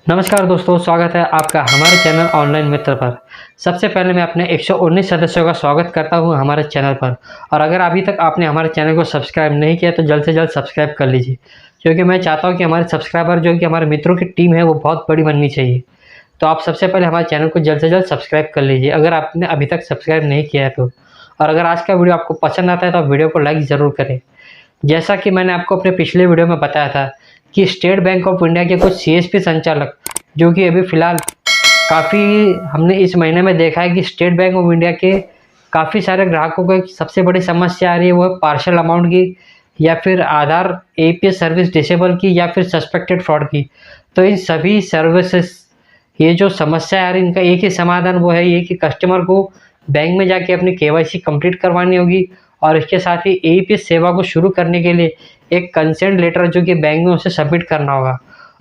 नमस्कार दोस्तों, स्वागत है आपका हमारे चैनल ऑनलाइन मित्र पर। सबसे पहले मैं अपने 119 सदस्यों का स्वागत करता हूं हमारे चैनल पर। और अगर अभी तक आपने हमारे चैनल को सब्सक्राइब नहीं किया तो जल्द से जल्द सब्सक्राइब कर लीजिए, क्योंकि मैं चाहता हूं कि हमारे सब्सक्राइबर जो कि हमारे मित्रों की टीम है वो बहुत बड़ी बननी चाहिए। तो आप सबसे पहले हमारे चैनल को जल्द से जल्द सब्सक्राइब कर लीजिए अगर आपने अभी तक सब्सक्राइब नहीं किया है तो। और अगर आज का वीडियो आपको पसंद आता है तो आप वीडियो को लाइक ज़रूर करें। जैसा कि मैंने आपको अपने पिछले वीडियो में बताया था कि स्टेट बैंक ऑफ इंडिया के कुछ सीएसपी संचालक जो कि अभी फ़िलहाल काफ़ी हमने इस महीने में देखा है कि स्टेट बैंक ऑफ इंडिया के काफ़ी सारे ग्राहकों को एक सबसे बड़ी समस्या आ रही है, वो है पार्शियल अमाउंट की या फिर आधार एपीएस सर्विस डिसेबल की या फिर सस्पेक्टेड फ्रॉड की। तो इन सभी सर्विसेज ये जो समस्या आ रही है इनका एक ही समाधान वो है ये कि कस्टमर को बैंक में जाके अपनी केवाईसी कंप्लीट करवानी होगी और इसके साथ ही एईपीएस सेवा को शुरू करने के लिए एक कंसेंट लेटर जो कि बैंक में उसे सबमिट करना होगा।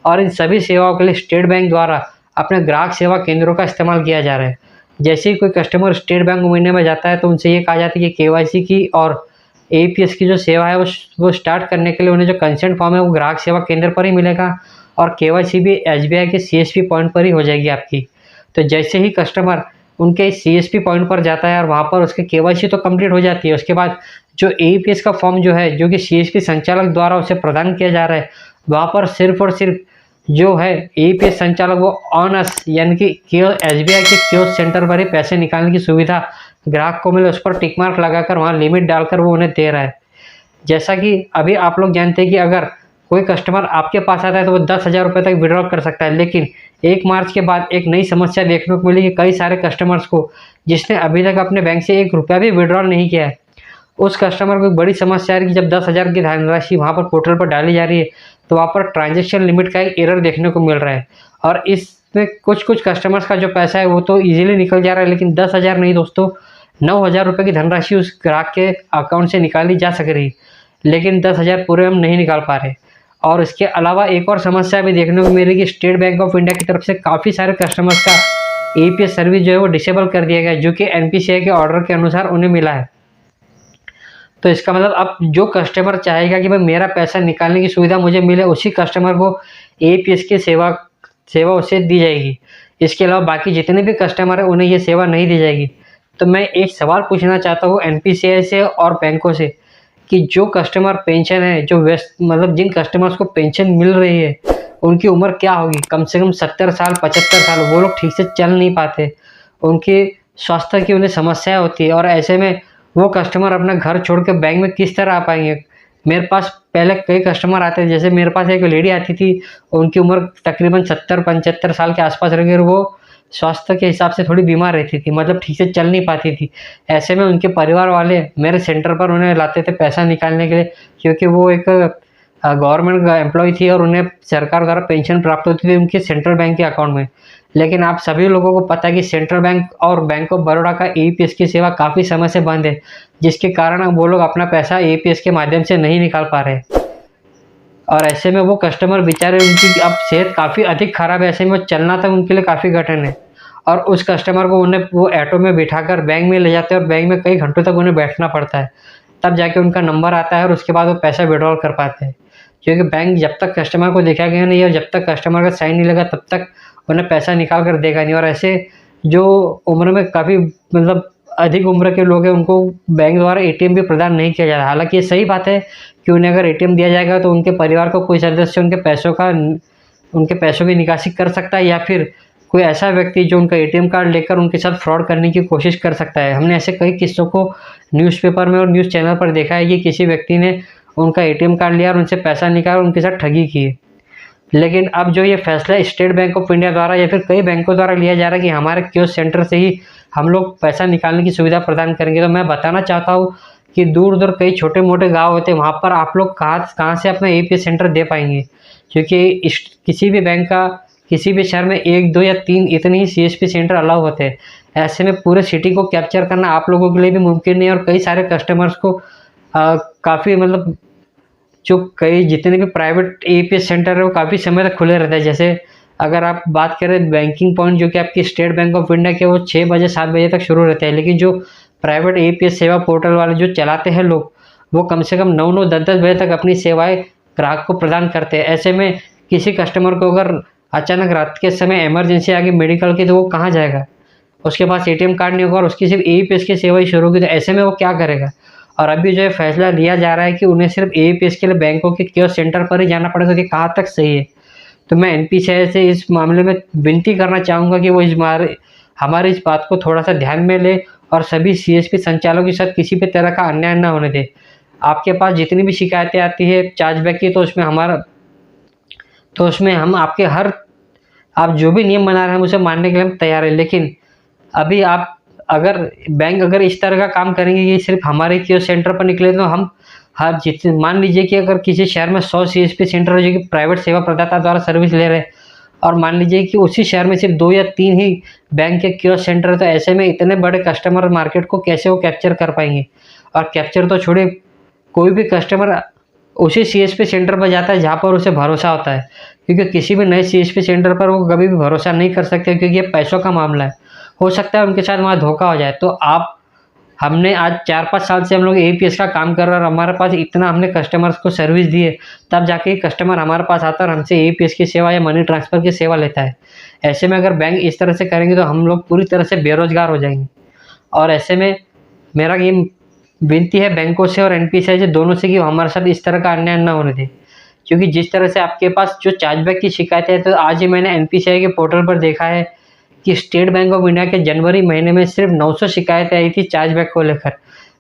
और इन सभी सेवाओं के लिए स्टेट बैंक द्वारा अपने ग्राहक सेवा केंद्रों का इस्तेमाल किया जा रहा है। जैसे ही कोई customer state bank of India में जाता है तो उनसे ये कहा जाता है कि केवाईसी की और एईपीएस की जो सेवा है वो स्टार्ट करने के लिए उन्हें जो कंसेंट फॉर्म है वो ग्राहक सेवा केंद्र पर ही मिलेगा और केवाईसी भी एसबीआई के सीएसपी पॉइंट पर ही हो जाएगी आपकी। तो जैसे ही कस्टमर उनके सीएसपी पॉइंट पर जाता है और वहाँ पर उसकी केवाईसी तो कंप्लीट हो जाती है, उसके बाद जो एईपीएस का फॉर्म जो है जो कि सीएसपी संचालक द्वारा उसे प्रदान किया जा रहा है, वहाँ पर सिर्फ और सिर्फ जो है एईपीएस संचालक वो ऑन अस यानी कि एसबीआई के कियोस्क सेंटर पर ही पैसे निकालने की सुविधा ग्राहक को मिले, उस पर टिक मार्क लगाकर वहाँ लिमिट डालकर वो उन्हें दे रहा है। जैसा कि अभी आप लोग जानते हैं कि अगर कोई कस्टमर आपके पास आता है तो वो 10,000 रुपये तक विड्रॉ कर सकता है, लेकिन 1 मार्च के बाद एक नई समस्या देखने को मिली कि कई सारे कस्टमर्स को जिसने अभी तक अपने बैंक से 1 रुपया भी विड्रॉ नहीं किया है, उस कस्टमर को एक बड़ी समस्या आ रही है कि जब 10,000 की धनराशि वहाँ पर पोर्टल पर डाली जा रही है तो वहाँ पर ट्रांजैक्शन लिमिट का एक एरर देखने को मिल रहा है। और इसमें कुछ कस्टमर्स का जो पैसा है वो तो ईजिली निकल जा रहा है, लेकिन 10,000 नहीं दोस्तों, 9,000 रुपये की धनराशि उस ग्राहक के अकाउंट से निकाली जा सक रही, लेकिन 10,000 पूरे हम नहीं निकाल पा रहे। और इसके अलावा एक और समस्या भी देखने को मिली कि स्टेट बैंक ऑफ इंडिया की तरफ से काफ़ी सारे कस्टमर्स का एईपीएस सर्विस जो है वो डिसेबल कर दिया गया है, जो कि एनपीसीआई के ऑर्डर के अनुसार उन्हें मिला है। तो इसका मतलब अब जो कस्टमर चाहेगा कि भाई मेरा पैसा निकालने की सुविधा मुझे मिले, उसी कस्टमर को एईपीएस की सेवा उसे दी जाएगी। इसके अलावा बाकी जितने भी कस्टमर हैं उन्हें ये सेवा नहीं दी जाएगी। तो मैं एक सवाल पूछना चाहता हूँ एनपीसीआई से और बैंकों से कि जो कस्टमर पेंशन है, जो वेस्ट मतलब जिन कस्टमर्स को पेंशन मिल रही है उनकी उम्र क्या होगी? कम से कम 70 साल 75 साल, वो लोग ठीक से चल नहीं पाते, उनके स्वास्थ्य की उन्हें समस्या होती है और ऐसे में वो कस्टमर अपना घर छोड़ के बैंक में किस तरह आ पाएंगे? मेरे पास पहले कई कस्टमर आते थे, जैसे मेरे पास एक लेडी आती थी, उनकी उम्र तकरीबन 70-75 साल के आसपास रह गई और वो स्वास्थ्य के हिसाब से थोड़ी बीमार रहती थी, मतलब ठीक से चल नहीं पाती थी। ऐसे में उनके परिवार वाले मेरे सेंटर पर उन्हें लाते थे पैसा निकालने के लिए, क्योंकि वो एक गवर्नमेंट एम्प्लॉय थी और उन्हें सरकार द्वारा पेंशन प्राप्त होती थी उनके सेंट्रल बैंक के अकाउंट में। लेकिन आप सभी लोगों को पता है कि सेंट्रल बैंक और बैंक ऑफ बड़ौदा का एईपीएस की सेवा काफ़ी समय से बंद है, जिसके कारण अब वो लोग अपना पैसा एईपीएस के माध्यम से नहीं निकाल पा रहे। और ऐसे में वो कस्टमर बेचारे, उनकी अब सेहत काफ़ी अधिक ख़राब है, ऐसे में चलना तक उनके लिए काफ़ी कठिन है। और उस कस्टमर को उन्हें वो ऑटो में बिठाकर बैंक में ले जाते हैं और बैंक में कई घंटों तक उन्हें बैठना पड़ता है, तब जाके उनका नंबर आता है और उसके बाद वो पैसा विड्रॉल कर पाते हैं। क्योंकि बैंक जब तक कस्टमर को दिखाया गया नहीं और जब तक कस्टमर का साइन नहीं लगा तब तक उन्हें पैसा निकाल कर देगा नहीं। और ऐसे जो उम्र में काफ़ी मतलब अधिक उम्र के लोग हैं उनको बैंक द्वारा एटीएम भी प्रदान नहीं किया जा रहा। हालांकि ये सही बात है कि उन्हें अगर एटीएम दिया जाएगा तो उनके परिवार को कोई सदस्य उनके पैसों की निकासी कर सकता है, या फिर कोई ऐसा व्यक्ति जो उनका एटीएम कार्ड लेकर उनके साथ फ्रॉड करने की कोशिश कर सकता है। हमने ऐसे कई किस्सों को न्यूज़पेपर में और न्यूज़ चैनल पर देखा है कि किसी व्यक्ति ने उनका एटीएम कार्ड लिया और उनसे पैसा निकाला और उनके साथ ठगी की। लेकिन अब जो ये फैसला स्टेट बैंक ऑफ इंडिया द्वारा या फिर कई बैंकों द्वारा लिया जा रहा है कि हमारे कियोस्क सेंटर से ही हम लोग पैसा निकालने की सुविधा प्रदान करेंगे, तो मैं बताना चाहता हूँ कि दूर दूर कई छोटे मोटे गांव होते हैं, वहाँ पर आप लोग कहाँ से अपना एईपीएस सेंटर दे पाएंगे? क्योंकि किसी भी बैंक का किसी भी शहर में 1, 2 या 3 इतने ही सीएसपी सेंटर अलाउ होते हैं। ऐसे में पूरे सिटी को कैप्चर करना आप लोगों के लिए भी मुमकिन नहीं है और कई सारे कस्टमर्स को काफ़ी मतलब जो कई जितने भी प्राइवेट एईपीएस सेंटर है वो काफ़ी समय तक खुले रहते हैं। जैसे अगर आप बात करें बैंकिंग पॉइंट जो कि आपकी स्टेट बैंक ऑफ इंडिया के, वो 6 बजे 7 बजे तक शुरू रहते हैं, लेकिन जो प्राइवेट एईपीएस सेवा पोर्टल वाले जो चलाते हैं लोग, वो कम से कम 9-9 10-10 बजे तक अपनी सेवाएं ग्राहक को प्रदान करते हैं। ऐसे में किसी कस्टमर को अगर अचानक रात के समय इमरजेंसी आ गई मेडिकल की, तो वो कहाँ जाएगा? उसके पास एटीएम कार्ड नहीं होगा और उसकी सिर्फ एईपीएस की सेवा ही शुरू होगी, तो ऐसे में वो क्या करेगा? और अभी जो है फैसला लिया जा रहा है कि उन्हें सिर्फ एईपीएस के लिए बैंकों के कियोस्क सेंटर पर ही जाना पड़ेगा, कि कहाँ तक सही है? तो मैं एनपीसीआई से इस मामले में विनती करना चाहूँगा कि वो हमारी इस बात को थोड़ा सा ध्यान में ले और सभी सीएसपी संचालकों के साथ किसी भी तरह का अन्याय न होने दे। आपके पास जितनी भी शिकायतें आती है चार्जबैक की, तो उसमें हम आपके आप जो भी नियम बना रहे हैं उसे मानने के लिए हम तैयार हैं। लेकिन अभी आप बैंक अगर इस तरह का काम करेंगे कि सिर्फ हमारे कियोस्क सेंटर पर निकले, तो हम हर जितने मान लीजिए कि अगर किसी शहर में 100 सीएसपी सेंटर हो जो कि प्राइवेट सेवा प्रदाता द्वारा सर्विस ले रहे हैं, और मान लीजिए कि उसी शहर में सिर्फ 2 या 3 ही बैंक के कियोस्क सेंटर है, तो ऐसे में इतने बड़े कस्टमर मार्केट को कैसे वो कैप्चर कर पाएंगे? और कैप्चर तो छोड़िए, कोई भी कस्टमर उसी सीएसपी सेंटर पर जाता है जहाँ पर उसे भरोसा होता है, क्योंकि किसी भी नए सीएसपी सेंटर पर वो कभी भी भरोसा नहीं कर सकते, क्योंकि ये पैसों का मामला है। हो सकता है उनके साथ वहाँ धोखा हो जाए। तो हमने आज 4-5 साल से हम लोग एईपीएस का काम कर रहे हैं और हमारे पास इतना हमने कस्टमर्स को सर्विस दी है, तब जाके कस्टमर हमारे पास आता है और हमसे एईपीएस की सेवा या मनी ट्रांसफ़र की सेवा लेता है। ऐसे में अगर बैंक इस तरह से करेंगे तो हम लोग पूरी तरह से बेरोजगार हो जाएंगे। और ऐसे में मेरा ये विनती है बैंकों से और एनपीसीआई से, दोनों से, कि वो हमारे साथ इस तरह का अन्याय न होने दें। क्योंकि जिस तरह से आपके पास जो चार्जबैक की शिकायतें हैं, तो आज ही मैंने एनपीसीआई के पोर्टल पर देखा है कि स्टेट बैंक ऑफ इंडिया के जनवरी महीने में सिर्फ 900 शिकायतें आई थी चार्जबैक को लेकर।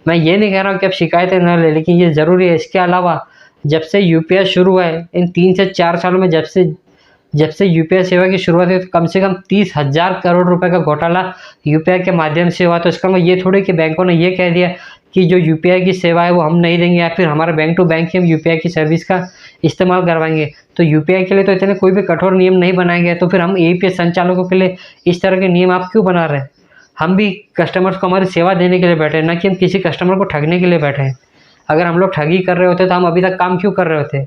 मैं ये नहीं कह रहा हूँ कि अब शिकायतें न ले, लेकिन ये ज़रूरी है। इसके अलावा जब से यूपीआई शुरू हुआ है, इन 3 से 4 सालों में जब से यूपीआई सेवा की शुरुआत हुई, तो कम से कम 30,000 करोड़ रुपए का घोटाला यूपीआई के माध्यम से हुआ। तो इसका मतलब ये थोड़ी कि बैंकों ने ये कह दिया कि जो यूपीआई की सेवा है वो हम नहीं देंगे, या फिर हमारा बैंक टू बैंक ही हम यूपीआई की सर्विस का इस्तेमाल करवाएंगे। तो यूपीआई के लिए तो इतने कोई भी कठोर नियम नहीं बनाए गए, तो फिर हम एईपीएस संचालकों के लिए इस तरह के नियम आप क्यों बना रहे हैं? हम भी कस्टमर्स को हमारी सेवा देने के लिए बैठे हैं, ना कि हम किसी कस्टमर को ठगने के लिए बैठे हैं। अगर हम लोग ठगी कर रहे होते तो हम अभी तक काम क्यों कर रहे होते?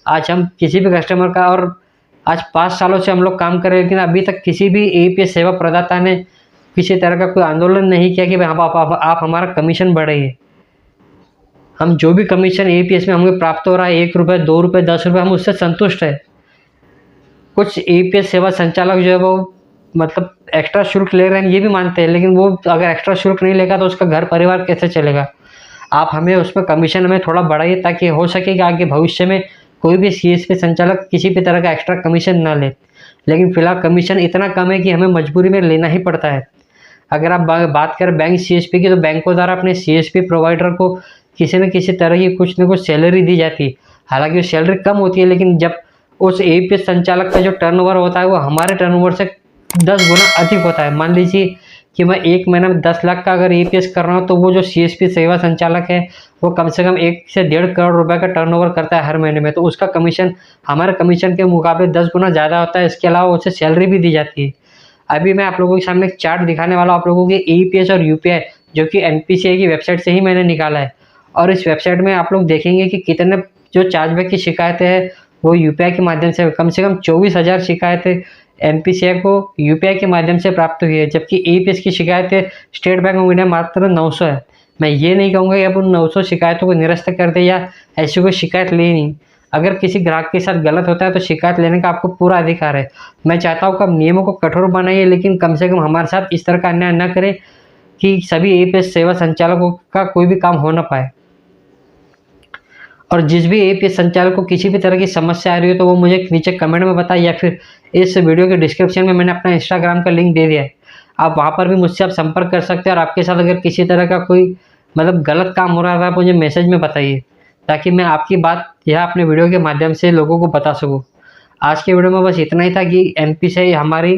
आज हम किसी भी कस्टमर का, और आज 5 सालों से हम लोग काम कर रहे हैं, लेकिन अभी तक किसी भी एईपीएस सेवा प्रदाता ने किसी तरह का कोई आंदोलन नहीं किया कि भाई आप हमारा कमीशन बढ़ाइए। हम जो भी कमीशन एईपीएस में हमें प्राप्त हो रहा है, 1 रुपये, 2 रुपये, 10 रुपये, हम उससे संतुष्ट है। कुछ एईपीएस सेवा संचालक जो है वो मतलब एक्स्ट्रा शुल्क ले रहे हैं, ये भी मानते हैं, लेकिन वो अगर एक्स्ट्रा शुल्क नहीं लेगा तो उसका घर परिवार कैसे चलेगा? आप हमें उसमें कमीशन हमें थोड़ा बढ़ाइए, ताकि हो सके कि आगे भविष्य में कोई भी सीएसपी संचालक किसी भी तरह का एक्स्ट्रा कमीशन ना ले। लेकिन फिलहाल कमीशन इतना कम है कि हमें मजबूरी में लेना ही पड़ता है। अगर आप बात करें बैंक सीएसपी की, तो बैंकों द्वारा अपने सीएसपी प्रोवाइडर को किसी न किसी तरह की कुछ न कुछ सैलरी दी जाती है। हालांकि वो सैलरी कम होती है, लेकिन जब उस एईपीएस संचालक का जो टर्नओवर होता है वो हमारे टर्नओवर से 10 गुना अधिक होता है। मान लीजिए कि मैं एक महीने में 10 लाख का अगर एईपीएस कर रहा हूँ, तो वो जो सीएसपी सेवा संचालक है वो कम से कम 1 से 1.5 करोड़ रुपए का टर्नओवर करता है हर महीने में, तो उसका कमीशन हमारे कमीशन के मुकाबले 10 गुना ज़्यादा होता है। इसके अलावा उसे सैलरी भी दी जाती है। अभी मैं आप लोगों के सामने एक चार्ट दिखाने वाला हूँ आप लोगों के एईपीएस और यूपीआई, जो कि एनपीसीआई की वेबसाइट से ही मैंने निकाला है। और इस वेबसाइट में आप लोग देखेंगे कि कितने जो चार्जबैक की शिकायतें हैं वो यूपीआई के माध्यम से कम 24,000 शिकायतें एनपीसीआई को यूपीआई के माध्यम से प्राप्त हुई है, जबकि एईपीएस की शिकायतें स्टेट बैंक ऑफ इंडिया मात्र 900 है। मैं ये नहीं कहूँगा कि अब उन 900 शिकायतों को निरस्त कर दे या ऐसी कोई शिकायत ले नहीं। अगर किसी ग्राहक के साथ गलत होता है तो शिकायत लेने का आपको पूरा अधिकार है। मैं चाहता हूँ कि आप नियमों को कठोर बनाइए, लेकिन कम से कम हमारे साथ इस तरह का अन्याय न करें कि सभी एईपीएस सेवा संचालकों का कोई भी काम हो ना पाए। और जिस भी एईपीएस संचालक को किसी भी तरह की समस्या आ रही हो, तो वो मुझे नीचे कमेंट में बताए, या फिर इस वीडियो के डिस्क्रिप्शन में मैंने अपना इंस्टाग्राम का लिंक दे दिया है, आप वहाँ पर भी मुझसे आप संपर्क कर सकते हैं। और आपके साथ अगर किसी तरह का कोई मतलब गलत काम हो रहा था, आप मुझे मैसेज में बताइए, ताकि मैं आपकी बात यह अपने वीडियो के माध्यम से लोगों को बता सकूँ। आज के वीडियो में बस इतना ही था कि एनपीसीआई हमारी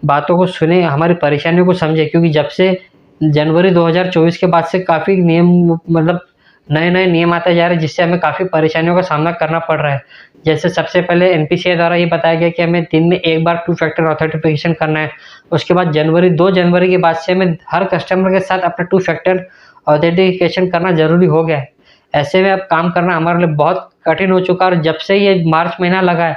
बातों को सुने, हमारी परेशानियों को समझे, क्योंकि जब से जनवरी 2024 के बाद से काफ़ी नियम मतलब नए नियम आते जा रहे हैं, जिससे हमें काफ़ी परेशानियों का सामना करना पड़ रहा है। जैसे सबसे पहले एनपीसीआई द्वारा ये बताया गया कि हमें दिन में 1 बार 2 फैक्टर ऑथेंटिफिकेशन करना है। उसके बाद 2 जनवरी के बाद से हमें हर कस्टमर के साथ अपना 2 फैक्टर ऑथेंटिफिकेशन करना ज़रूरी हो गया है। ऐसे में अब काम करना हमारे लिए बहुत कठिन हो चुका है। और जब से ये मार्च महीना लगा है,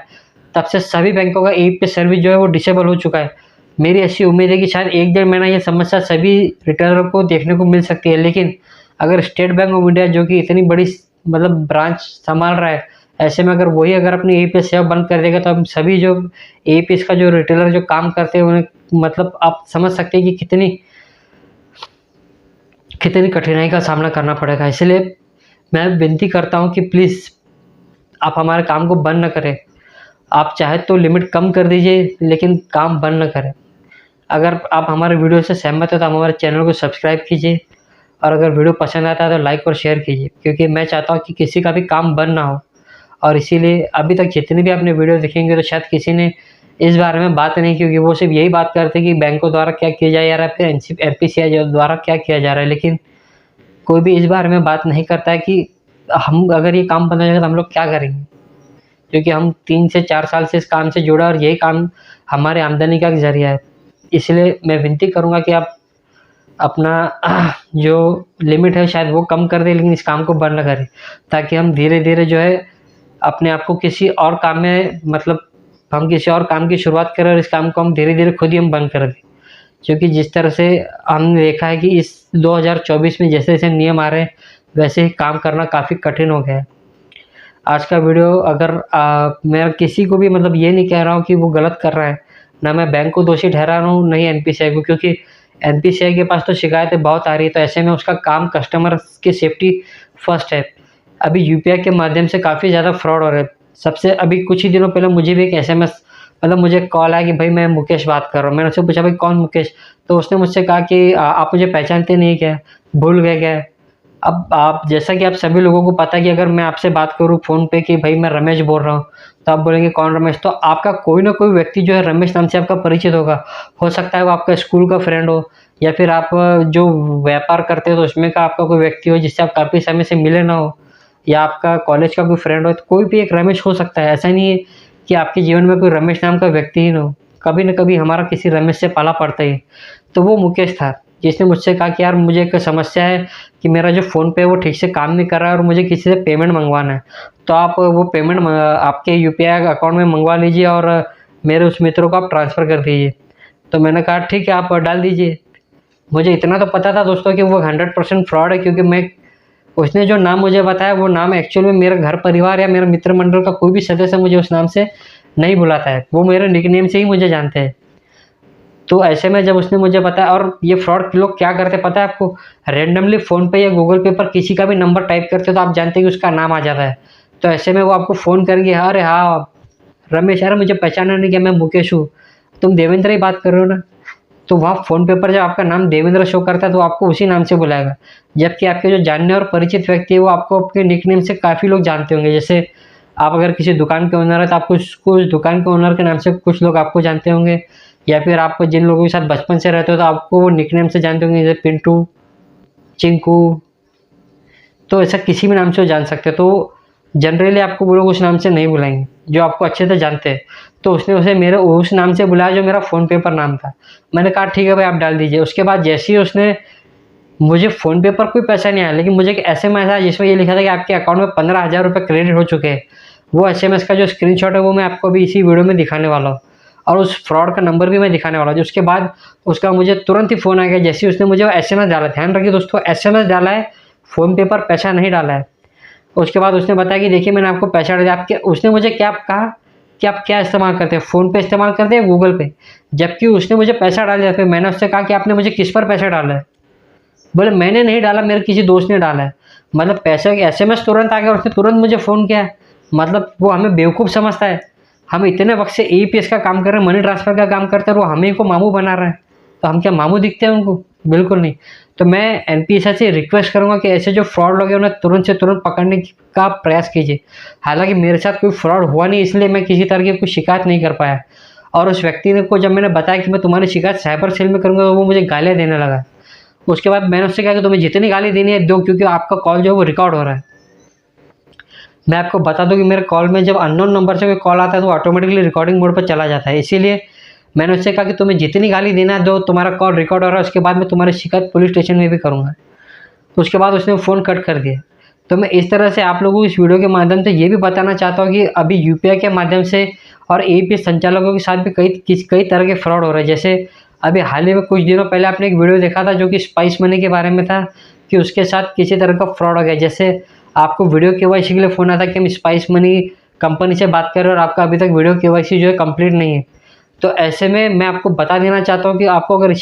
तब से सभी बैंकों का एईपीएस सर्विस जो है वो डिसेबल हो चुका है। मेरी ऐसी उम्मीद है कि शायद 1-1.5 महीना ये समस्या सभी रिटेलर को देखने को मिल सकती है। लेकिन अगर स्टेट बैंक ऑफ इंडिया, जो कि इतनी बड़ी मतलब ब्रांच संभाल रहा है, ऐसे में अगर अपनी एईपीएस सेवा बंद कर देगा तो हम सभी जो एईपीएस का जो रिटेलर जो काम करते हैं उन्हें मतलब आप समझ सकते हैं कि कितनी कितनी कठिनाई का सामना करना पड़ेगा। इसलिए मैं विनती करता हूँ कि प्लीज़ आप हमारे काम को बंद न करें। आप चाहे तो लिमिट कम कर दीजिए लेकिन काम बंद न करें। अगर आप हमारे वीडियो से सहमत हो तो हमारे चैनल को सब्सक्राइब कीजिए, और अगर वीडियो पसंद आता है तो लाइक और शेयर कीजिए, क्योंकि मैं चाहता हूँ कि किसी का भी काम बंद ना हो। और इसीलिए अभी तक जितनी भी आपने वीडियो देखेंगे तो शायद किसी ने इस बारे में बात नहीं की, क्योंकि वो सिर्फ यही बात करते कि बैंकों द्वारा क्या किया जा रहा है, फिर एनपीसीआई द्वारा क्या किया जा रहा है, लेकिन कोई भी इस बारे में बात नहीं करता है कि हम अगर ये काम बंद हो जाएगा तो हम लोग क्या करेंगे। क्योंकि हम 3 से 4 साल से इस काम से जुड़ा और यही काम हमारे आमदनी का ज़रिया है। इसलिए मैं विनती करूँगा कि आप अपना जो लिमिट है शायद वो कम कर दें, लेकिन इस काम को बंद न करें, ताकि हम धीरे-धीरे जो है अपने आप को किसी और काम में मतलब हम किसी और काम की शुरुआत करें और इस काम को हम धीरे-धीरे खुद ही हम बंद कर दें। क्योंकि जिस तरह से हमने देखा है कि इस 2024 में जैसे-जैसे नियम आ रहे हैं, वैसे ही काम करना काफ़ी कठिन हो गया है। आज का वीडियो अगर मैं किसी को भी मतलब ये नहीं कह रहा हूँ कि वो गलत कर रहा है, ना मैं बैंक को दोषी ठहरा रहा हूँ, नहीं एनपीसीआई को, क्योंकि एनपीसीआई के पास तो शिकायतें बहुत आ रही है, तो ऐसे में उसका काम कस्टमर की सेफ्टी फर्स्ट है। अभी यूपीआई के माध्यम से काफ़ी ज़्यादा फ्रॉड हो रहा है। सबसे अभी कुछ ही दिनों पहले मुझे भी एक एसएमएस मतलब मुझे कॉल आया कि भाई मैं मुकेश बात कर रहा हूँ। मैंने उससे पूछा भाई कौन मुकेश? तो उसने मुझसे कहा कि आप मुझे पहचानते नहीं क्या? भूल गए क्या? अब आप जैसा कि आप सभी लोगों को पता है कि अगर मैं आपसे बात करूँ फ़ोन पे कि भाई मैं रमेश बोल रहा हूँ, तो आप बोलेंगे कौन रमेश? तो आपका कोई ना कोई व्यक्ति जो है रमेश नाम से आपका परिचित होगा। हो सकता है वो आपका स्कूल का फ्रेंड हो, या फिर आप जो व्यापार करते हो तो उसमें का आपका कोई व्यक्ति हो जिससे आप काफ़ी समय से मिले ना हो, या आपका कॉलेज का कोई फ्रेंड हो, तो कोई भी एक रमेश हो सकता है। ऐसा नहीं है कि आपके जीवन में कोई रमेश नाम का व्यक्ति ही ना हो। कभी न कभी हमारा किसी रमेश से पाला पड़ता ही है। तो वो मुकेश था, जिसने मुझसे कहा कि यार मुझे एक समस्या है कि मेरा जो फ़ोन पे है वो ठीक से काम नहीं कर रहा है और मुझे किसी से पेमेंट मंगवाना है। तो आप वो पेमेंट आपके यूपीआई अकाउंट में मंगवा लीजिए और मेरे उस मित्र को आप ट्रांसफ़र कर दीजिए। तो मैंने कहा ठीक है, आप डाल दीजिए। मुझे इतना तो पता था दोस्तों कि वो 100% फ्रॉड है, क्योंकि उसने जो नाम मुझे बताया वो नाम एक्चुअल में मेरे घर परिवार या मेरे मित्र मंडल का कोई भी सदस्य मुझे उस नाम से नहीं बुलाता है। वो मेरे निकनेम से ही मुझे जानते हैं। तो ऐसे में जब उसने मुझे बताया, और ये फ्रॉड लोग क्या करते हैं पता है आपको? रैंडमली फ़ोन पे या गूगल पे पर किसी का भी नंबर टाइप करते हो तो आप जानते हैं कि उसका नाम आ जाता है। तो ऐसे में वो आपको फ़ोन करेंगे, अरे हाँ रमेश, अरे मुझे पहचाना नहीं क्या, मैं मुकेश हूँ, तुम देवेंद्र ही बात कर रहे हो ना? तो वहाँ फ़ोन पे पर जब आपका नाम देवेंद्र शो करता है तो आपको उसी नाम से बुलाएगा। जबकि आपके जो जानने और परिचित व्यक्ति है वो आपको अपने निकनेम से काफ़ी लोग जानते होंगे। जैसे आप अगर किसी दुकान के ओनर है तो आपको उस दुकान के ओनर के नाम से कुछ लोग आपको जानते होंगे, या फिर आप जिन लोगों के साथ बचपन से रहते हो तो आपको वो निकनेम से जानते होंगे, जैसे पिंटू, चिंकू। तो ऐसा किसी भी नाम से वो जान सकते हैं। तो जनरली आपको वो लोग उस नाम से नहीं बुलाएंगे जो आपको अच्छे से जानते हैं। तो उसने उसे मेरे उस नाम से बुलाया जो मेरा फ़ोन पे पर नाम था। मैंने कहा ठीक है भाई, आप डाल दीजिए। उसके बाद जैसे ही उसने मुझे फ़ोन पे पर कोई पैसा नहीं आया, लेकिन मुझे एक एसएमएस आया जिसमें ये लिखा था कि आपके अकाउंट में 15,000 रुपये क्रेडिट हो चुके हैं। वो एसएमएस का जो स्क्रीनशॉट है वो मैं आपको अभी इसी वीडियो में दिखाने वाला हूँ, और उस फ्रॉड का नंबर भी मैं दिखाने वाला हूँ। उसके बाद उसका मुझे तुरंत ही फ़ोन आ गया जैसे ही उसने मुझे एसएमएस डाला। ध्यान रखिए दोस्तों, एसएमएस डाला है, फ़ोन पे पर पैसा नहीं डाला है। उसके बाद उसने बताया कि देखिए मैंने आपको पैसा डाल दिया। आपके उसने मुझे क्या कहा कि आप क्या इस्तेमाल करते हैं, फ़ोन पे इस्तेमाल करते हैं, गूगल पे? जबकि उसने मुझे पैसा डाल दिया। फिर मैंने उससे कहा कि आपने मुझे किस पर पैसा डाला है? बोले मैंने नहीं डाला, मेरे किसी दोस्त ने डाला है। मतलब पैसे एसएमएस तुरंत आ गया और उसने तुरंत मुझे फ़ोन किया। मतलब वो हमें बेवकूफ़ समझता है। हम इतने वक्त से एईपीएस का काम कर रहे हैं, मनी ट्रांसफ़र का काम करते हैं, और वो हमें को मामू बना रहा है। तो हम क्या मामू दिखते हैं उनको? बिल्कुल नहीं। तो मैं एनपीसीआई से रिक्वेस्ट करूँगा कि ऐसे जो फ्रॉड लोग हैं उन्हें तुरंत से तुरंत पकड़ने का प्रयास कीजिए। हालाँकि मेरे साथ कोई फ्रॉड हुआ नहीं, इसलिए मैं किसी तरह की कोई शिकायत नहीं कर पाया। और उस व्यक्ति ने को जब मैंने बताया कि मैं तुम्हारी शिकायत साइबर सेल में करूँगा, तो वो मुझे गालियाँ देने लगा। उसके बाद मैंने उससे कहा कि तुम्हें जितनी गाली देनी है दो, क्योंकि आपका कॉल जो है वो रिकॉर्ड हो रहा है। मैं आपको बता दूं कि मेरे कॉल में जब अननोन नंबर से कोई कॉल आता है तो ऑटोमेटिकली रिकॉर्डिंग मोड पर चला जाता है। इसीलिए मैंने उससे कहा कि तुम्हें जितनी गाली देना है दो, तुम्हारा कॉल रिकॉर्ड हो रहा है, उसके बाद मैं तुम्हारी शिकायत पुलिस स्टेशन में भी करूँगा। तो उसके बाद उसने फ़ोन कट कर दिया। तो मैं इस तरह से आप लोगों को इस वीडियो के माध्यम से ये भी बताना चाहता हूँ कि अभी यूपीआई के माध्यम से और एईपीएस संचालकों के साथ भी कई तरह के फ्रॉड हो रहे हैं। जैसे अभी हाल ही में कुछ दिनों पहले आपने एक वीडियो देखा था जो कि स्पाइस मनी के बारे में था, कि उसके साथ किसी तरह का फ्रॉड हो गया। जैसे आपको वीडियो केवाईसी के लिए फ़ोन आता है कि हम स्पाइस मनी कंपनी से बात कर रहे हैं और आपका अभी तक वीडियो केवाईसी जो है कंप्लीट नहीं है। तो ऐसे में मैं आपको बता देना चाहता हूँ कि आपको अगर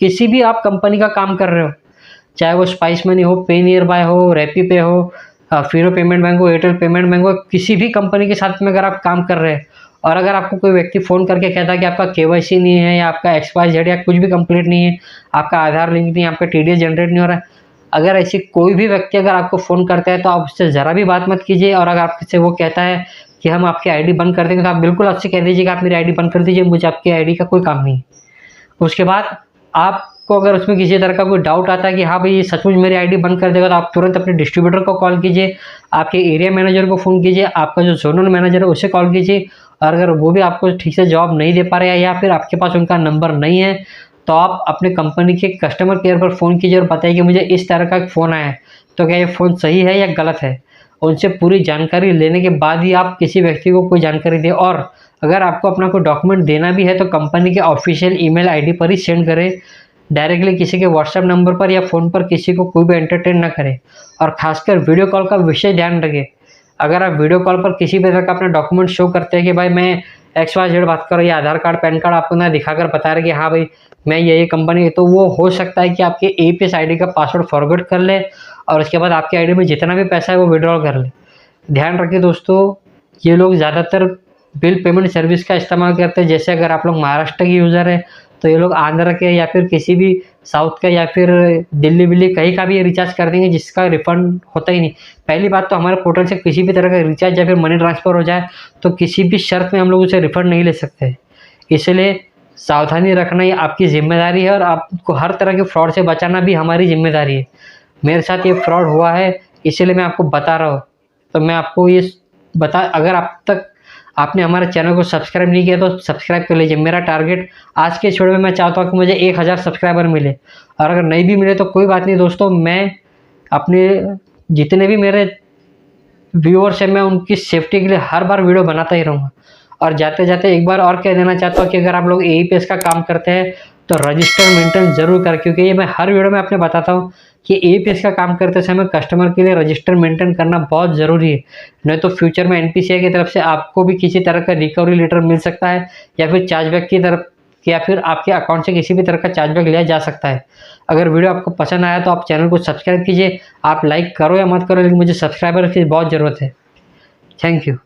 किसी भी आप कंपनी का काम कर रहे हो, चाहे वो स्पाइस मनी हो, पे नियर बाय हो, रैपी पे हो, फिनो पेमेंट बैंक हो, एयरटेल पेमेंट बैंक हो, किसी भी कंपनी के साथ में अगर आप काम कर रहे हैं और अगर आपको कोई व्यक्ति फ़ोन करके कहता है कि आपका केवाईसी नहीं है या आपका XYZ या कुछ भी कंप्लीट नहीं है, आपका आधार लिंक नहीं है, आपका TDS जनरेट नहीं हो रहा है, अगर ऐसी कोई भी व्यक्ति अगर आपको फ़ोन करता है तो आप उससे ज़रा भी बात मत कीजिए। और अगर आपसे वो कहता है कि हम आपकी आईडी बंद कर देंगे, तो आप बिल्कुल आपसे कह दीजिए कि आप मेरी आईडी बंद कर दीजिए, मुझे आपकी आईडी का कोई काम नहीं है। उसके बाद आपको अगर उसमें किसी तरह का कोई डाउट आता है कि हाँ भाई ये सचमुच मेरी आईडी बंद कर देगा, तो आप तुरंत अपने डिस्ट्रीब्यूटर को कॉल कीजिए, आपके एरिया मैनेजर को फ़ोन कीजिए, आपका जो जोनल मैनेजर है उसे कॉल कीजिए। और अगर वो भी आपको ठीक से जवाब नहीं दे पा रहे हैं या फिर आपके पास उनका नंबर नहीं है, तो आप अपने कंपनी के कस्टमर केयर पर फ़ोन कीजिए और बताइए कि मुझे इस तरह का फ़ोन आया है, तो क्या ये फ़ोन सही है या गलत है। उनसे पूरी जानकारी लेने के बाद ही आप किसी व्यक्ति को कोई जानकारी दें। और अगर आपको अपना कोई डॉक्यूमेंट देना भी है तो कंपनी के ऑफिशियल ईमेल आईडी पर ही सेंड करें, डायरेक्टली किसी के व्हाट्सएप नंबर पर या फ़ोन पर किसी को कोई भी एंटरटेन ना करें। और खासकर वीडियो कॉल का विषय ध्यान रखें। अगर आप वीडियो कॉल पर किसी भी तरह का अपना डॉक्यूमेंट शो करते हैं कि भाई मैं XYZ बात कर रहा हूँ, या आधार कार्ड पैन कार्ड आपको ना दिखाकर बता रहे कि हाँ भाई मैं ये कंपनी है, तो वो हो सकता है कि आपके APS आईडी का पासवर्ड फॉरगेट कर ले और उसके बाद आपकी आईडी में जितना भी पैसा है वो विड्रॉल कर ले। ध्यान रखिए दोस्तों, ये लोग ज़्यादातर बिल पेमेंट सर्विस का इस्तेमाल करते हैं। जैसे अगर आप लोग महाराष्ट्र के यूज़र हैं तो ये लोग आंध्र के या फिर किसी भी साउथ का या फिर दिल्ली विल्ली कहीं का भी रिचार्ज कर देंगे जिसका रिफंड होता ही नहीं। पहली बात तो हमारे पोर्टल से किसी भी तरह का रिचार्ज या फिर मनी ट्रांसफ़र हो जाए तो किसी भी शर्त में हम लोग उसे रिफंड नहीं ले सकते। इसलिए सावधानी रखना ये आपकी ज़िम्मेदारी है और आपको हर तरह के फ्रॉड से बचाना भी हमारी ज़िम्मेदारी है। मेरे साथ ये फ्रॉड हुआ है, इसीलिए मैं आपको बता रहा हूँ। तो मैं आपको ये अगर अब तक आपने हमारे चैनल को सब्सक्राइब नहीं किया तो सब्सक्राइब कर लीजिए। मेरा टारगेट आज के वीडियो में मैं चाहता हूँ कि मुझे 1000 सब्सक्राइबर मिले, और अगर नहीं भी मिले तो कोई बात नहीं दोस्तों, मैं अपने जितने भी मेरे व्यूअर्स हैं मैं उनकी सेफ्टी के लिए हर बार वीडियो बनाता ही रहूँगा। और जाते जाते एक बार और कह देना चाहता हूँ कि अगर आप लोग AEPS का काम करते हैं तो रजिस्टर मेंटेन जरूर करें, क्योंकि ये मैं हर वीडियो में आपने बताता हूँ कि AEPS का काम करते समय कस्टमर के लिए रजिस्टर मेंटेन करना बहुत ज़रूरी है। नहीं तो फ्यूचर में NPCI की तरफ से आपको भी किसी तरह का रिकवरी लेटर मिल सकता है या फिर चार्जबैक की तरफ या फिर आपके अकाउंट से किसी भी तरह का चार्जबैक लिया जा सकता है। अगर वीडियो आपको पसंद आया तो आप चैनल को सब्सक्राइब कीजिए। आप लाइक करो या मत करो, लेकिन मुझे सब्सक्राइबर की बहुत ज़रूरत है। Thank you.